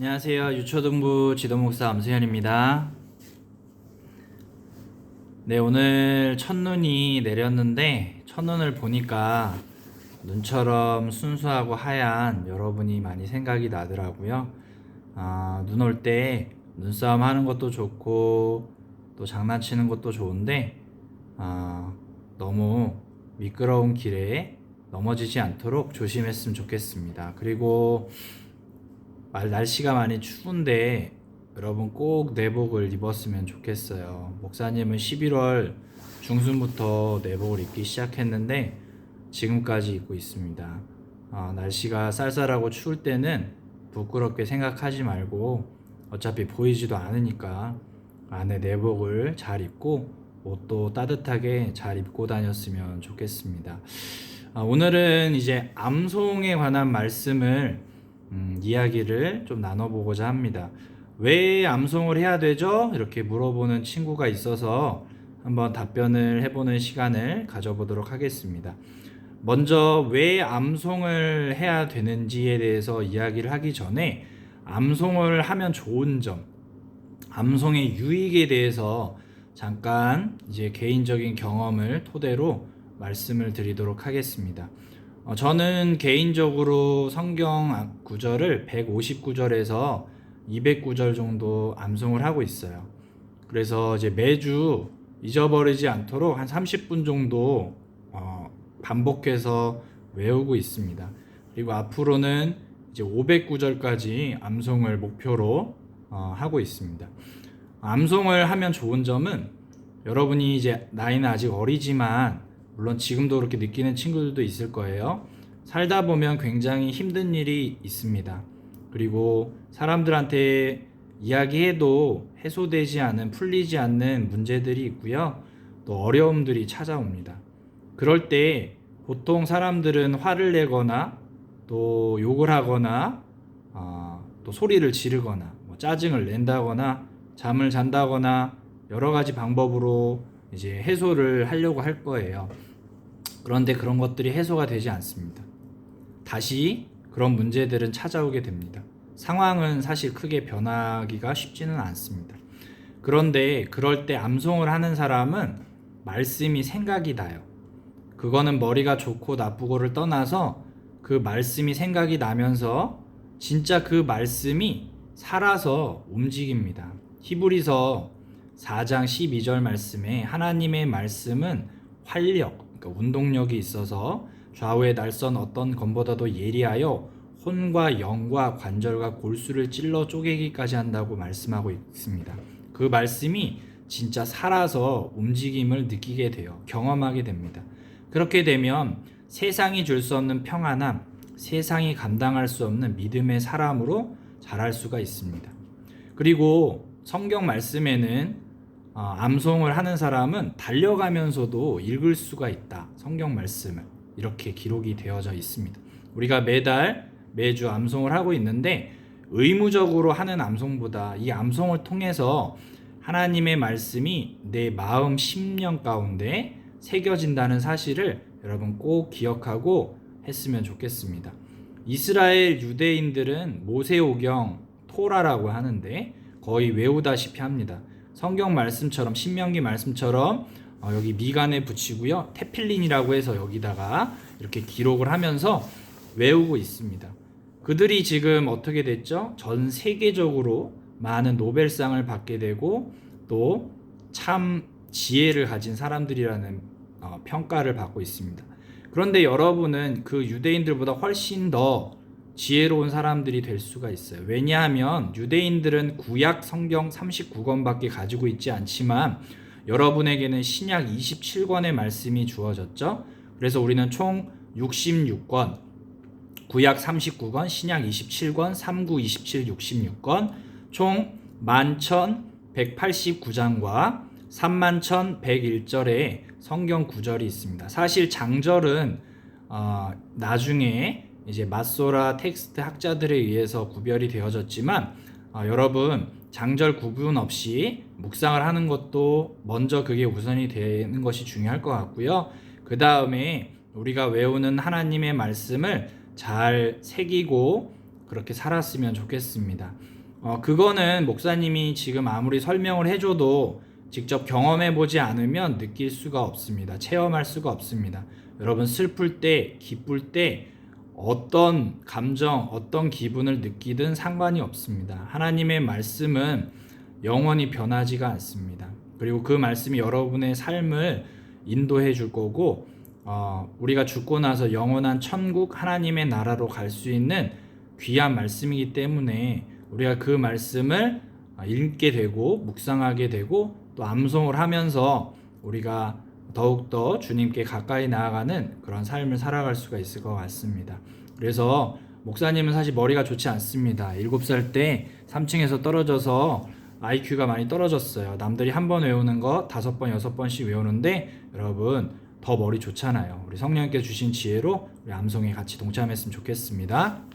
안녕하세요. 유초등부 지도목사 암수현입니다. 네, 오늘 첫눈이 내렸는데 첫눈을 보니까 눈처럼 순수하고 하얀 여러분이 많이 생각이 나더라고요. 눈 올 때 눈싸움 하는 것도 좋고 또 장난치는 것도 좋은데 너무 미끄러운 길에 넘어지지 않도록 조심했으면 좋겠습니다. 그리고 날씨가 많이 추운데 여러분 꼭 내복을 입었으면 좋겠어요. 목사님은 11월 중순부터 내복을 입기 시작했는데 지금까지 입고 있습니다. 날씨가 쌀쌀하고 추울 때는 부끄럽게 생각하지 말고 어차피 보이지도 않으니까 안에 내복을 잘 입고 옷도 따뜻하게 잘 입고 다녔으면 좋겠습니다. 오늘은 이제 암송에 관한 말씀을 이야기를 좀 나눠보고자 합니다. 왜 암송을 해야 되죠? 이렇게 물어보는 친구가 있어서 한번 답변을 해보는 시간을 가져보도록 하겠습니다. 먼저 왜 암송을 해야 되는지에 대해서 이야기를 하기 전에 암송을 하면 좋은 점, 암송의 유익에 대해서 잠깐 이제 개인적인 경험을 토대로 말씀을 드리도록 하겠습니다. 저는 개인적으로 성경 구절을 150구절에서 200구절 정도 암송을 하고 있어요. 그래서 이제 매주 잊어버리지 않도록 한 30분 정도 반복해서 외우고 있습니다. 그리고 앞으로는 이제 500구절까지 암송을 목표로 하고 있습니다. 암송을 하면 좋은 점은 여러분이 이제 나이는 아직 어리지만 물론 지금도 그렇게 느끼는 친구들도 있을 거예요. 살다 보면 굉장히 힘든 일이 있습니다. 그리고 사람들한테 이야기해도 해소되지 않은, 풀리지 않는 문제들이 있고요. 또 어려움들이 찾아옵니다. 그럴 때 보통 사람들은 화를 내거나 또 욕을 하거나 또 소리를 지르거나 짜증을 낸다거나 잠을 잔다거나 여러 가지 방법으로 이제 해소를 하려고 할 거예요. 그런데 그런 것들이 해소가 되지 않습니다. 다시 그런 문제들은 찾아오게 됩니다. 상황은 사실 크게 변하기가 쉽지는 않습니다. 그런데 그럴 때 암송을 하는 사람은 말씀이 생각이 나요. 그거는 머리가 좋고 나쁘고를 떠나서 그 말씀이 생각이 나면서 진짜 그 말씀이 살아서 움직입니다. 히브리서 4장 12절 말씀에 하나님의 말씀은 활력, 그러니까 운동력이 있어서 좌우의 날선 어떤 검보다도 예리하여 혼과 영과 관절과 골수를 찔러 쪼개기까지 한다고 말씀하고 있습니다. 그 말씀이 진짜 살아서 움직임을 느끼게 돼요. 경험하게 됩니다. 그렇게 되면 세상이 줄 수 없는 평안함, 세상이 감당할 수 없는 믿음의 사람으로 자랄 수가 있습니다. 그리고 성경 말씀에는 암송을 하는 사람은 달려가면서도 읽을 수가 있다. 성경 말씀을 이렇게 기록이 되어져 있습니다. 우리가 매주 암송을 하고 있는데 의무적으로 하는 암송보다 이 암송을 통해서 하나님의 말씀이 내 마음 심령 가운데 새겨진다는 사실을 여러분 꼭 기억하고 했으면 좋겠습니다. 이스라엘 유대인들은 모세오경 토라라고 하는데 거의 외우다시피 합니다. 성경 말씀처럼 신명기 말씀처럼 여기 미간에 붙이고요. 테필린이라고 해서 여기다가 이렇게 기록을 하면서 외우고 있습니다. 그들이 지금 어떻게 됐죠? 전 세계적으로 많은 노벨상을 받게 되고 또 참 지혜를 가진 사람들이라는 평가를 받고 있습니다. 그런데 여러분은 그 유대인들보다 훨씬 더 지혜로운 사람들이 될 수가 있어요. 왜냐하면 유대인들은 구약 성경 39권밖에 가지고 있지 않지만 여러분에게는 신약 27권의 말씀이 주어졌죠. 그래서 우리는 총 66권, 구약 39권, 신약 27권, 39, 27, 66권, 총 11,189장과 31,101절의 성경 구절이 있습니다. 사실 장절은 나중에 이제 마소라 텍스트 학자들에 의해서 구별이 되어졌지만 여러분 장절 구분 없이 묵상을 하는 것도 먼저 그게 우선이 되는 것이 중요할 것 같고요. 그 다음에 우리가 외우는 하나님의 말씀을 잘 새기고 그렇게 살았으면 좋겠습니다. 그거는 목사님이 지금 아무리 설명을 해줘도 직접 경험해 보지 않으면 느낄 수가 없습니다. 체험할 수가 없습니다. 여러분 슬플 때, 기쁠 때 어떤 감정, 어떤 기분을 느끼든 상관이 없습니다. 하나님의 말씀은 영원히 변하지가 않습니다. 그리고 그 말씀이 여러분의 삶을 인도해 줄 거고 우리가 죽고 나서 영원한 천국 하나님의 나라로 갈 수 있는 귀한 말씀이기 때문에 우리가 그 말씀을 읽게 되고 묵상하게 되고 또 암송을 하면서 우리가 더욱더 주님께 가까이 나아가는 그런 삶을 살아갈 수가 있을 것 같습니다. 그래서 목사님은 사실 머리가 좋지 않습니다. 7살 때 3층에서 떨어져서 IQ가 많이 떨어졌어요. 남들이 한 번 외우는 거 5번, 6번씩 외우는데 여러분 더 머리 좋잖아요. 우리 성령님께서 주신 지혜로 우리 암송에 같이 동참했으면 좋겠습니다.